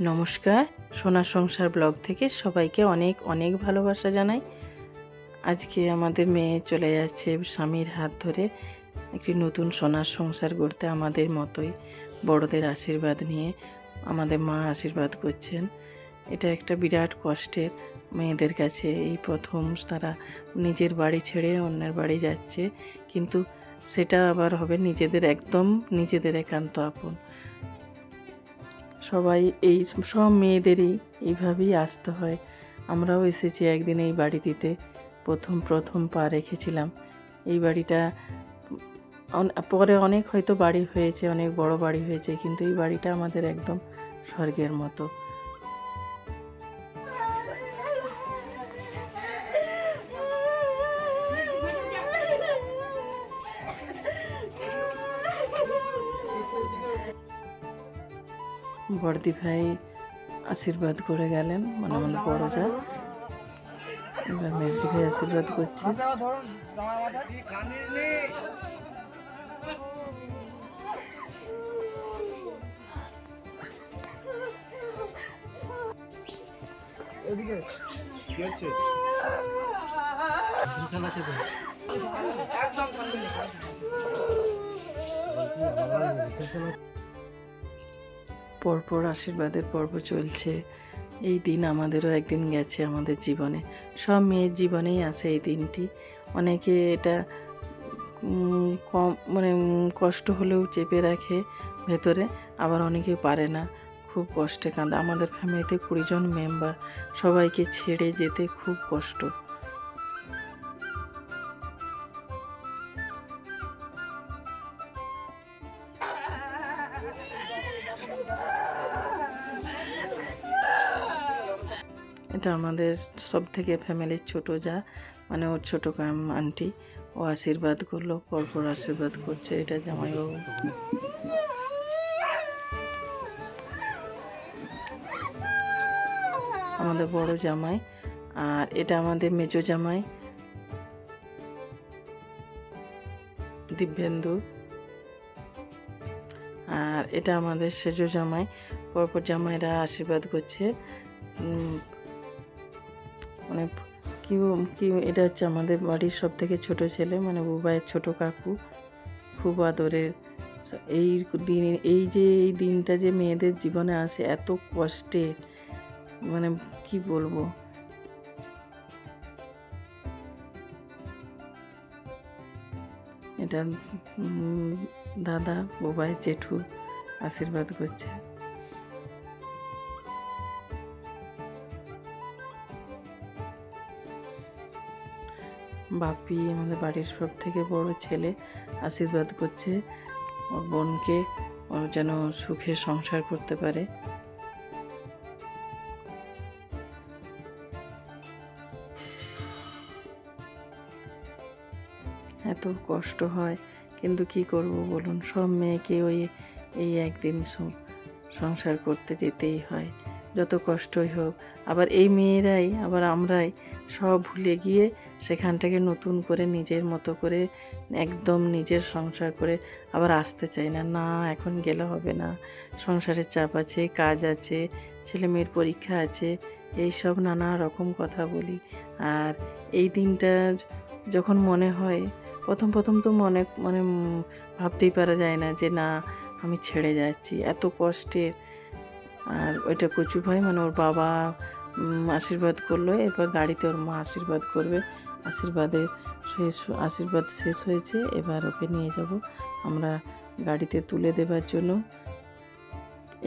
নমস্কার, সোনার সংসার ব্লগ থেকে সবাইকে অনেক অনেক ভালোবাসা জানাই। আজকে আমাদের মেয়ে চলে যাচ্ছে স্বামীর হাত ধরে একটি নতুন সোনার সংসার গড়তে। আমাদের মতোই বড়দের আশীর্বাদ নিয়ে আমাদের মা আশীর্বাদ করছেন। এটা একটা বিরাট কষ্টের মেয়েদের কাছে। এই প্রথম তারা নিজের বাড়ি ছেড়ে অন্যের বাড়ি যাচ্ছে, কিন্তু সেটা আবার হবে নিজেদের, একদম নিজেদের একান্ত আপন। সবাই এই সব মেয়েদেরই এইভাবেই আসতে হয়। আমরাও এসেছি একদিন এই বাড়িটিতে, প্রথম পা রেখেছিলাম। এই বাড়িটা পরে অনেক হয়তো বাড়ি হয়েছে, অনেক বড় বাড়ি হয়েছে, কিন্তু এই বাড়িটা আমাদের একদম স্বর্গের মতো। বড়দি ভাই আশীর্বাদ করে গেলেন, মানে আমাদের বড় যা। এবার মেজদি ভাই আশীর্বাদ করছে। পরপর আশীর্বাদের পর্ব চলছে। এই দিন আমাদেরও একদিন গেছে আমাদের জীবনে, সব মেয়ের জীবনেই আসে এই দিনটি। অনেকে এটা কম মানে কষ্ট হলেও চেপে রাখে ভেতরে, আবার অনেকে পারে না, খুব কষ্টে কাঁদে। আমাদের ফ্যামিলিতে 20 জন মেম্বার, সবাইকে ছেড়ে যেতে খুব কষ্ট। এটা আমাদের সব থেকে ফ্যামিলির ছোট যা, মানে ওর ছোট আন্টি, ও আশীর্বাদ করলো, পরপর আশীর্বাদ করছে। এটা জামাইবাবু। আমাদের বড় জামাই, আর এটা আমাদের মেজো জামাই দিব্যেন্দু, আর এটা আমাদের সেজো জামাই। পরপর জামাইরা আশীর্বাদ করছে। মানে কি এটা হচ্ছে আমাদের বাড়ির সব থেকে ছোট ছেলে, মানে বুবাইয়ের ছোট কাকু, খুব আদরের। এই দিন, এই দিনটা যে মেয়েদের জীবনে আসে এত কষ্টের, মানে কি বলবো। এটা দাদা, বুবাইয়ের জেঠু আশীর্বাদ করছে। বাপি, আমাদের বাড়ির সব থেকে বড় ছেলে, আশীর্বাদ করছে ওর বোনকে, ও যেন সুখে সংসার করতে পারে। এত কষ্ট হয়, কিন্তু কি করব বলুন, সব মেয়েকে এই একদিন সংসার করতে যেতেই হয়, যত কষ্টই হোক। আবার এই মেয়েরাই, আবার আমরাই সব ভুলে গিয়ে সেখানটাকে নতুন করে নিজের মতো করে একদম নিজের সংসার করে আবার আসতে চাই না। না, এখন গেলে হবে না, সংসারের চাপ আছে, কাজ আছে, ছেলে মেয়ের পরীক্ষা আছে, এই সব নানা রকম কথা বলি। আর এই দিনটা যখন মনে হয়, প্রথম তো মানে ভাবতেই পারা যায় না যে না, আমি ছেড়ে যাচ্ছি, এত কষ্টের। আর ওইটা কচু ভাই, মানে ওর বাবা আশীর্বাদ করলো, এরপর গাড়িতে ওর মা আশীর্বাদ করবে। আশীর্বাদ শেষ হয়েছে, এবার ওকে নিয়ে যাব আমরা গাড়িতে তুলে দেবার জন্য।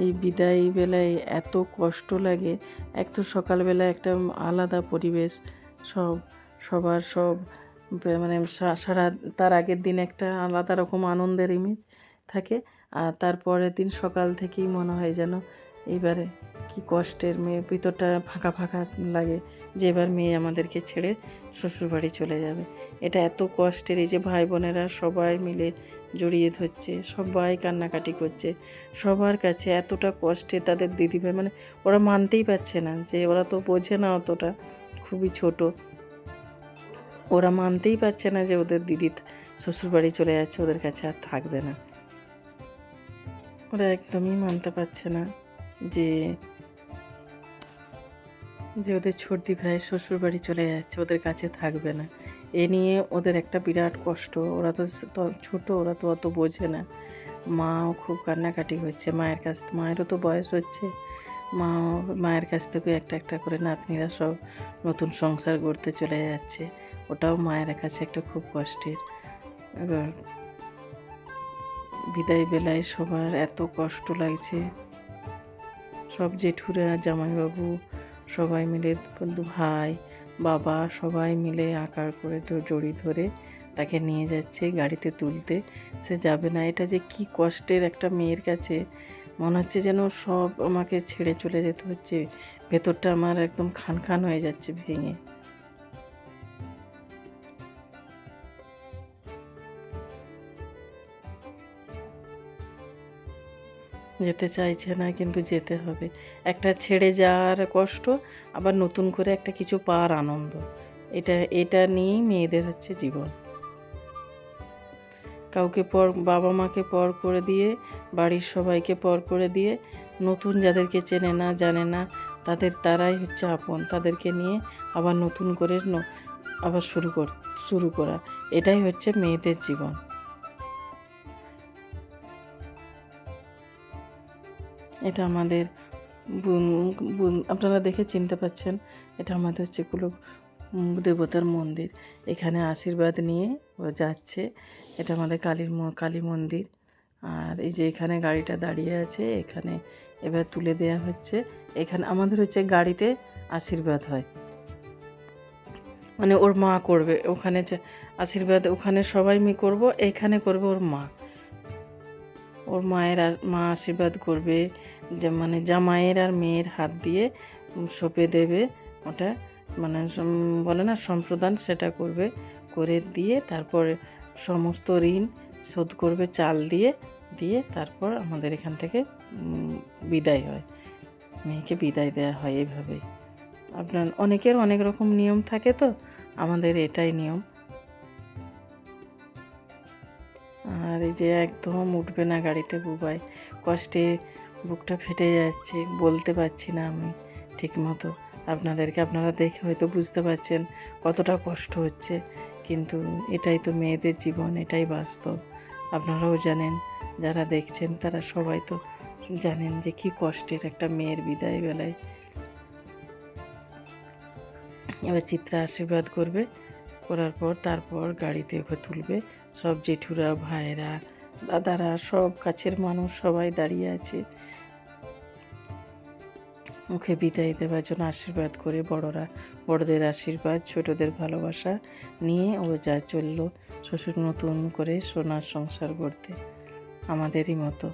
এই বিদায় বেলায় এত কষ্ট লাগে। এক তো সকালবেলা একটা আলাদা পরিবেশ, সবার সব মানে সারা তার আগের দিন একটা আলাদা রকম আনন্দের ইমেজ থাকে, আর তারপরের দিন সকাল থেকেই মনে হয় যেন এইবারে কি কষ্টের, মেয়ে ভিতরটা ফাঁকা ফাঁকা লাগে যে এবার মেয়ে আমাদেরকে ছেড়ে শ্বশুরবাড়ি চলে যাবে। এটা এত কষ্টের। এই যে ভাই বোনেরা সবাই মিলে জড়িয়ে ধরছে, সবাই কান্নাকাটি করছে, সবার কাছে এতটা কষ্টে তাদের দিদিভাই, মানে ওরা মানতেই পারছে না, যে ওরা তো বোঝে না অতটা, খুবই ছোট, ওরা মানতেই পারছে না যে ওদের দিদি শ্বশুরবাড়ি চলে যাচ্ছে, ওদের কাছে আর থাকবে না। ওরা একদমই মানতে পারছে না যে যে ওদের ছোটদি ভাই শ্বশুর বাড়ি চলে যাচ্ছে, ওদের কাছে থাকবে না। এ নিয়ে ওদের একটা বিরাট কষ্ট। ওরা তো ছোট, ওরা তো অত বোঝে না। মাও খুব কান্নাকাটি হচ্ছে মায়েরও তো বয়স হচ্ছে। মায়ের কাছ থেকে একটা একটা করে নাতনিরা সব নতুন সংসার গড়তে চলে যাচ্ছে। ওটাও মায়ের কাছে একটা খুব কষ্টের। এবার বিদায় বেলায় সবার এত কষ্ট লাগছে। সব জেঠুরা, জামাইবাবু সবাই মিলে, বন্ধু ভাই, বাবা সবাই মিলে আকার করে জড়ি ধরে তাকে নিয়ে যাচ্ছে গাড়িতে তুলতে। সে যাবে না। এটা যে কি কষ্টের একটা মেয়ের কাছে, মনে হচ্ছে যেন সব আমাকে ছেড়ে চলে যেতে হচ্ছে। ভেতরটা আমার একদম খান খান হয়ে যাচ্ছে ভেঙে। যেতে চাইছে না, কিন্তু যেতে হবে। একটা ছেড়ে যাওয়ার কষ্ট, আবার নতুন করে একটা কিছু পাওয়ার আনন্দ। এটা এটা নিয়েই মেয়েদের হচ্ছে জীবন। কাউকে বাবা মাকে পর করে দিয়ে, বাড়ির সবাইকে পর করে দিয়ে, নতুন যাদেরকে চেনে না জানে না তারাই হচ্ছে আপন। তাদেরকে নিয়ে আবার নতুন করে আবার শুরু করা, এটাই হচ্ছে মেয়েদের জীবন। এটা আমাদের আপনারা দেখে চিনতে পাচ্ছেন, এটা আমাদের হচ্ছে কুলো দেবতার মন্দির। এখানে আশীর্বাদ নিয়ে ও যাচ্ছে। এটা আমাদের কালী মন্দির। আর এই যে এখানে গাড়িটা দাঁড়িয়ে আছে, এখানে এবার তুলে দেয়া হচ্ছে। এখানে আমাদের হচ্ছে গাড়িতে আশীর্বাদ হয়, মানে ওর মা করবে ওখানে আশীর্বাদ, ওখানে সবাই করব, এখানে করবে ওর মা। ওর মা আশীর্বাদ করবে, যে মানে জামাইয়ের আর মেয়ের হাত দিয়ে সঁপে দেবে। ওটা মানে বলে না সম্প্রদান, সেটা করবে, করে দিয়ে তারপর সমস্ত ঋণ শোধ করবে চাল দিয়ে দিয়ে তারপর আমাদের এখান থেকে বিদায় হয়, মেয়েকে বিদায় দেওয়া হয় এইভাবেই। আপনার অনেকের অনেক রকম নিয়ম থাকে, তো আমাদের এটাই নিয়ম। আর এই যে একদম উঠবে না গাড়িতে, বুবাই কষ্টে বুকটা ফেটে যাচ্ছে, বলতে পারছি না আমি ঠিক মতো। আপনারা দেখে হয়তো বুঝতে পারছেন কতটা কষ্ট হচ্ছে, কিন্তু এটাই তো মেয়েদের জীবন, এটাই বাস্তব। আপনারাও জানেন, যারা দেখছেন তারা সবাই তো জানেন যে কি কষ্টের একটা মেয়ের বিদায় বেলায়। এবার চিত্রা আশীর্বাদ করবে, করার পর তারপর গাড়িতে ওকে তুলবে। সব জেঠুরা, ভাইয়েরা, দাদারা, সব কাছের মানুষ সবাই দাঁড়িয়ে আছে ওকে বিদায় দেওয়ার জন্য, আশীর্বাদ করে। বড়দের আশীর্বাদ, ছোটদের ভালোবাসা নিয়ে ও যা চললো শ্বশুর নতুন করে সোনার সংসার গড়তে, আমাদেরই মতো।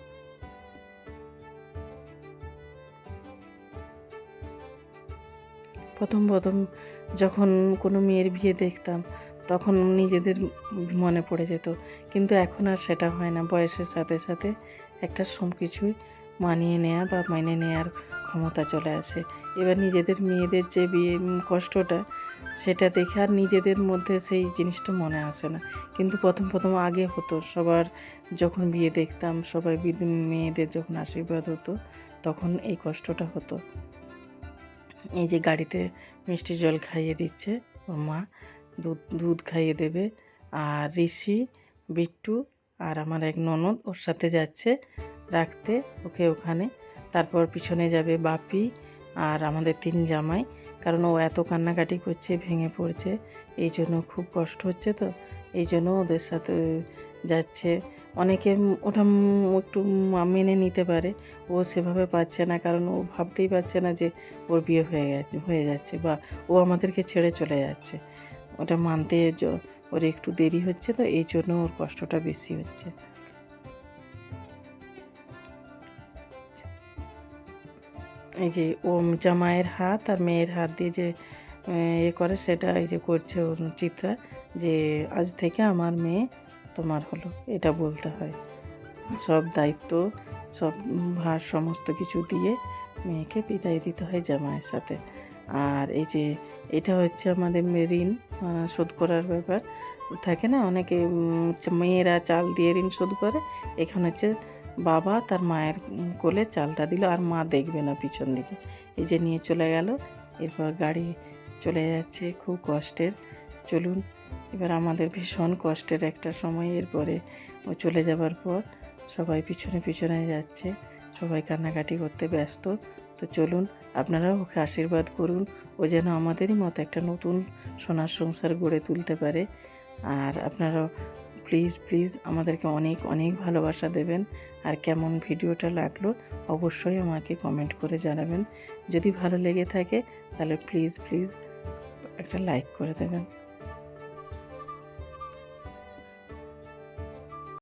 প্রথম যখন কোনো মেয়ের বিয়ে দেখতাম, তখন নিজেদের মনে পড়ে যেত, কিন্তু এখন আর সেটা হয় না। বয়সের সাথে সাথে একটা সব কিছুই মানিয়ে নেওয়া বা মেনে নেওয়ার ক্ষমতা চলে আসে। এবার নিজেদের মেয়েদের যে বিয়ে কষ্টটা, সেটা দেখে আর নিজেদের মধ্যে সেই জিনিসটা মনে আসে না। কিন্তু প্রথম আগে হতো, সবার যখন বিয়ে দেখতাম, সবাই মেয়েদের যখন আশীর্বাদ হতো, তখন এই কষ্টটা হতো। এই যে গাড়িতে মিষ্টি জল খাইয়ে দিচ্ছে ওর মা, দুধ খাইয়ে দেবে। আর ঋষি, বিট্টু আর আমার এক ননদ ওর সাথে যাচ্ছে রাখতে ওকে ওখানে। তারপর পিছনে যাবে বাপি আর আমাদের 3 জামাই, কারণ ও এত কান্নাকাটি করছে, ভেঙে পড়ছে, এই জন্য খুব কষ্ট হচ্ছে, তো এই জন্য ওদের সাথে যাচ্ছে। অনেকে ওটা একটু মেনে নিতে পারে, ও সেভাবে পারছে না, কারণ ও ভাবতেই পারছে না যে ওর বিয়ে হয়ে যাচ্ছে বা ও আমাদেরকে ছেড়ে চলে যাচ্ছে। ওটা মানতে ওর একটু দেরি হচ্ছে, তো এই জন্য ওর কষ্টটা বেশি হচ্ছে। এই যে ও জামাইয়ের হাত আর মেয়ের হাত দিয়ে যে করে, সেটা এই যে করছে ওর চিত্রা, যে আজ থেকে আমার মেয়ে তোমার হলো, এটা বলতে হয়। সব দায়িত্ব, সব ভার সমস্ত কিছু দিয়ে মেয়েকে বিদায় দিতে হয় জামাইয়ের সাথে। আর এই যে এটা হচ্ছে আমাদের ঋণ শোধ করার ব্যাপার থাকে না, অনেকে মেয়েরা চাল দিয়ে ঋণ শোধ করে। এখানে হচ্ছে বাবা তার মায়ের কোলে চালটা দিল, আর মা দেখবে না পিছন দিকে, এই যে নিয়ে চলে গেল, এরপর গাড়ি চলে যাচ্ছে, খুব কষ্টের। চলুন, এবার আমাদের ভীষণ কষ্টের একটা সময়। এরপরে ও চলে যাবার পর সবাই পিছনে পিছনে যাচ্ছে, সবাই কান্নাকাটি করতে ব্যস্ত। তো চলুন, আপনারাও ওকে আশীর্বাদ করুন, ও যেন আমাদেরই মতো একটা নতুন সোনার সংসার গড়ে তুলতে পারে। আর আপনারাও প্লিজ প্লিজ আমাদেরকে অনেক অনেক ভালোবাসা দেবেন। আর কেমন ভিডিওটা লাগলো অবশ্যই আমাকে কমেন্ট করে জানাবেন। যদি ভালো লেগে থাকে তাহলে প্লিজ প্লিজ একটা লাইক করে দেবেন।